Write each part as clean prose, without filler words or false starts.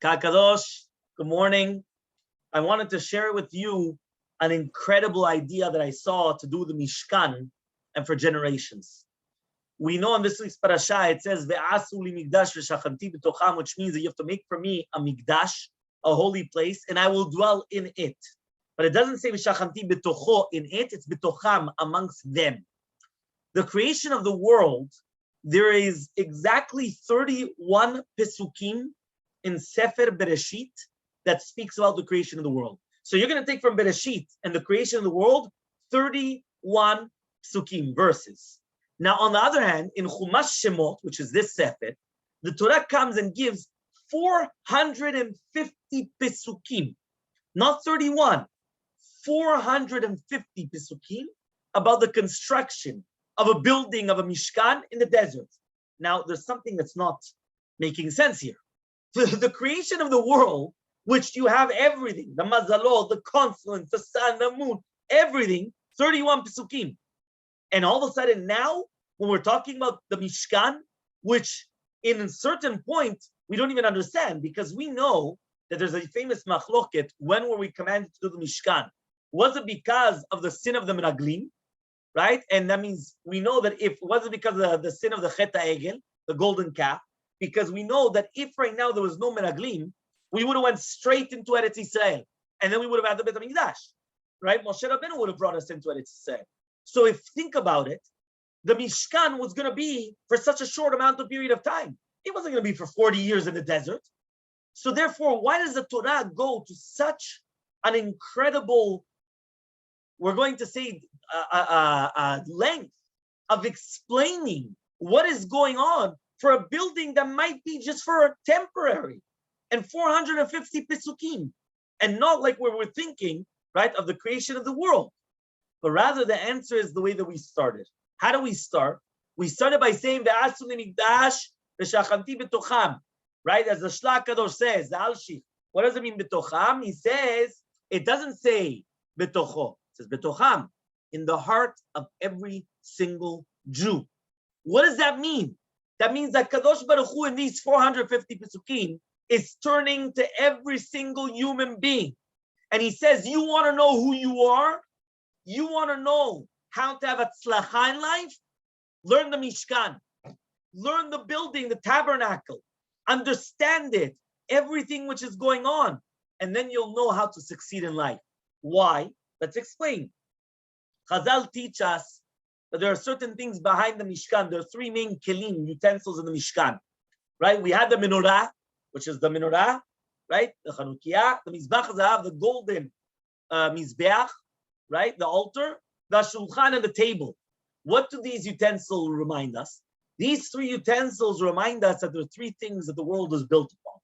Kakadosh, good morning. I wanted to share with you an incredible idea that I saw to do the Mishkan and for generations. We know in this week's Parashat, it says, Ve'asu li migdash v'shachanti b'tocham, which means that you have to make for me a migdash, a holy place, and I will dwell in it. But it doesn't say v'shachanti b'tocho in it, it's b'tocham, amongst them. The creation of the world, there is exactly 31 pesukim in Sefer Bereshit that speaks about the creation of the world. So you're going to take from Bereshit and the creation of the world 31 psukim, verses. Now, on the other hand, in Chumash Shemot, which is this Sefer, the Torah comes and gives 450 pesukim, not 31, 450 pesukim about the construction of a building, of a Mishkan in the desert. Now, there's something that's not making sense here. The creation of the world, which you have everything, the mazalot, the consonants, the sun, the moon, everything, 31 pesukim. And all of a sudden now, when we're talking about the Mishkan, which in a certain point, we don't even understand, because we know that there's a famous machloket, when were we commanded to do the Mishkan? Was it because of the sin of the Meraglim, right? And that means we know that if, was it because of the sin of the Chet HaEgel, the golden calf? Because we know that if right now there was no Meraglim, we would have went straight into Eretz Yisrael, and then we would have had the Beit HaMikdash, right? Moshe Rabbeinu would have brought us into Eretz Yisrael. So if think about it, the Mishkan was going to be for such a short amount of period of time. It wasn't going to be for 40 years in the desert. So therefore, why does the Torah go to such an incredible, we're going to say, length of explaining what is going on for a building that might be just for a temporary, and 450 pesukim, and not like where we're thinking, right, of the creation of the world, but rather the answer is the way that we started. How do we start? We started by saying Ve'asu limigdash v'shachanti b'tocham, right? As the Shlach Kadosh says, the Alshich. What does it mean b'tocham? He says it doesn't say b'tocho. It says b'tocham, in the heart of every single Jew. What does that mean? That means that Kadosh Baruch Hu in these 450 pesukim is turning to every single human being. And he says, you want to know who you are? You want to know how to have a tzlacha in life? Learn the Mishkan. Learn the building, the tabernacle. Understand it, everything which is going on. And then you'll know how to succeed in life. Why? Let's explain. Chazal teach us that there are certain things behind the Mishkan. There are three main kelim, utensils in the Mishkan, right? We had the menorah, which is the menorah, right? The Chanukiah, the Mizbach Zahav, the golden Mizbeach, right? The altar, the Shulchan, and the table. What do these utensils remind us? These three utensils remind us that there are three things that the world is built upon.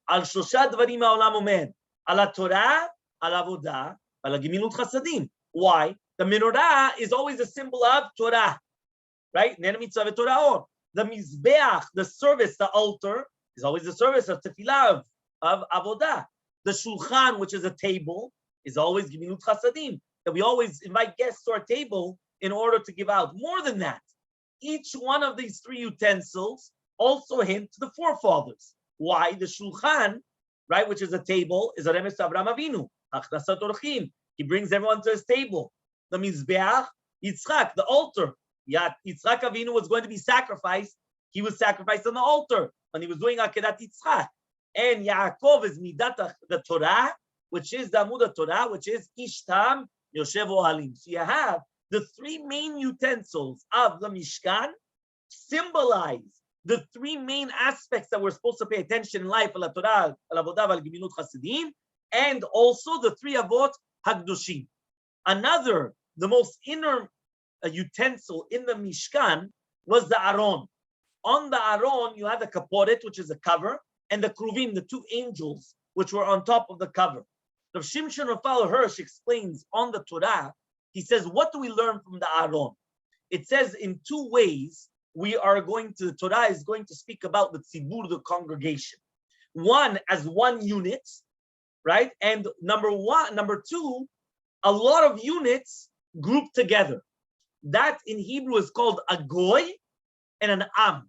Al Shosha Dvarim Ha'olam Omed, Ala Torah, Ala Avodah, Ala Gemilut Chasadim. Why? The menorah is always a symbol of Torah, right? The Mizbeach, the service, the altar, is always the service of tefillah, of avodah. The shulchan, which is a table, is always gemilut chasadim, that we always invite guests to our table in order to give out. More than that, each one of these three utensils also hint to the forefathers. Why? The shulchan, right, which is a table, is a remes to Abraham Avinu, achnasat orchim. He brings everyone to his table. The Mizbeach, Yitzchak, the altar. Yitzchak Avinu was going to be sacrificed. He was sacrificed on the altar when he was doing Akedat Yitzchak. And Yaakov is Midat, the Torah, which is the Amud Torah, which is Ishtam, Yoshev Ohalim. So you have the three main utensils of the Mishkan symbolize the three main aspects that we're supposed to pay attention in life, Al Torah, Al Avodah, Al Gemilut Chasidim, and also the three Avot Hagdoshim. Another, the most inner utensil in the Mishkan was the Aron. On the Aron, you had the kaporet, which is a cover, and the kruvim, the two angels, which were on top of the cover. Rav Shimshon Raphael Hirsch explains on the Torah, he says, what do we learn from the Aron? It says in two ways, the Torah is going to speak about the tzibur, the congregation. One as one unit, right? And number two, a lot of units grouped together. That in Hebrew is called a goy and an am.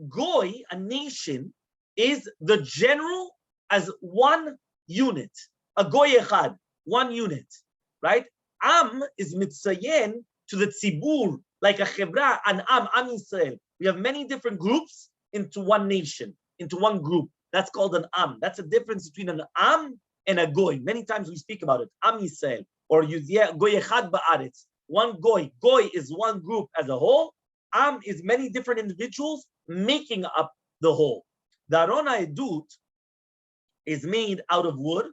Goy, a nation, is the general as one unit, a goy echad, one unit, right? Am is mitzayen to the tzibur, like a chevra, an am Yisrael. We have many different groups into one nation, into one group. That's called an am. That's a difference between an am and a goy. Many times we speak about it, am Yisrael, or goy echad ba'aretz. One goy. Goy is one group as a whole. Am is many different individuals making up the whole. The Aron HaEdut is made out of wood,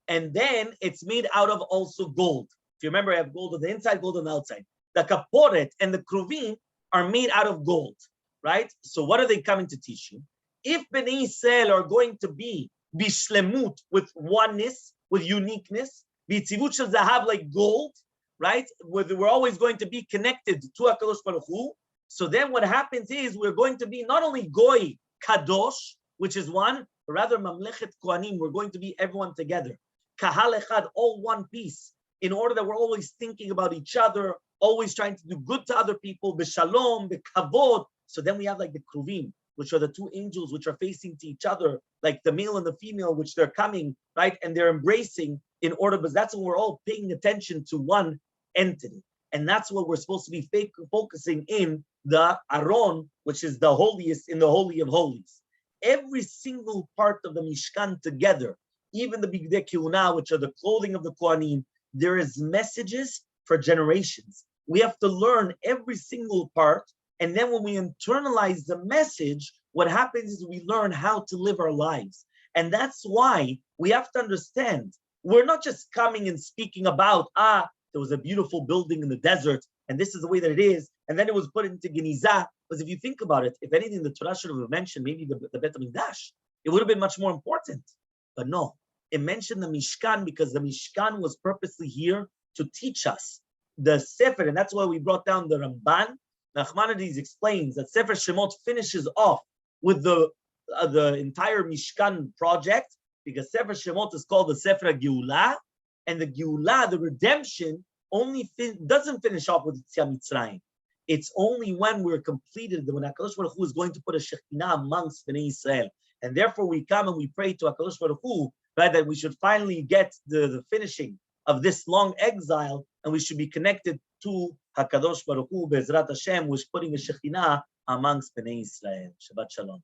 and then it's made out of also gold. If you remember, I have gold on the inside, gold on the outside. The kaporet and the kruvim are made out of gold, right? So what are they coming to teach you? If Bnei Yisrael are going to be bishlemut, with oneness, with uniqueness, b'tzivut shel zahav, like gold, right? We're always going to be connected to HaKadosh Baruch Hu. So then what happens is we're going to be not only goy kadosh, which is one, but rather mamlechet kohanim. We're going to be everyone together. Kahal echad, all one piece, in order that we're always thinking about each other, always trying to do good to other people, b'shalom, b'kavod. So then we have like the kruvim, which are the two angels which are facing to each other, like the male and the female, which they're coming, right? And they're embracing in order, because that's when we're all paying attention to one entity. And that's what we're supposed to be focusing in the Aron, which is the holiest in the Holy of Holies. Every single part of the Mishkan together, even the Bigdei Kehuna, which are the clothing of the Kohanim, there is messages for generations. We have to learn every single part, and then when we internalize the message, what happens is we learn how to live our lives. And that's why we have to understand, we're not just coming and speaking about, there was a beautiful building in the desert, and this is the way that it is, and then it was put into Genizah. Because if you think about it, if anything, the Torah should have mentioned maybe the Bet HaMikdash. It would have been much more important. But no, it mentioned the Mishkan because the Mishkan was purposely here to teach us the sefer, and that's why we brought down the Ramban. Nachmanides explains that Sefer Shemot finishes off with the entire Mishkan project, because Sefer Shemot is called the Sefer Hageulah, and the Geulah, the redemption, only doesn't finish off with Yetziat Mitzrayim. It's only when we're completed, when HaKadosh Baruch Hu is going to put a Shekhinah amongst Bnei Yisrael. And therefore we come and we pray to HaKadosh Baruch Hu, right, that we should finally get the finishing of this long exile, and we should be connected to HaKadosh Baruch Hu, Be'ezrat Hashem, who is putting a Shekhinah amongst Bnei Yisrael. Shabbat Shalom.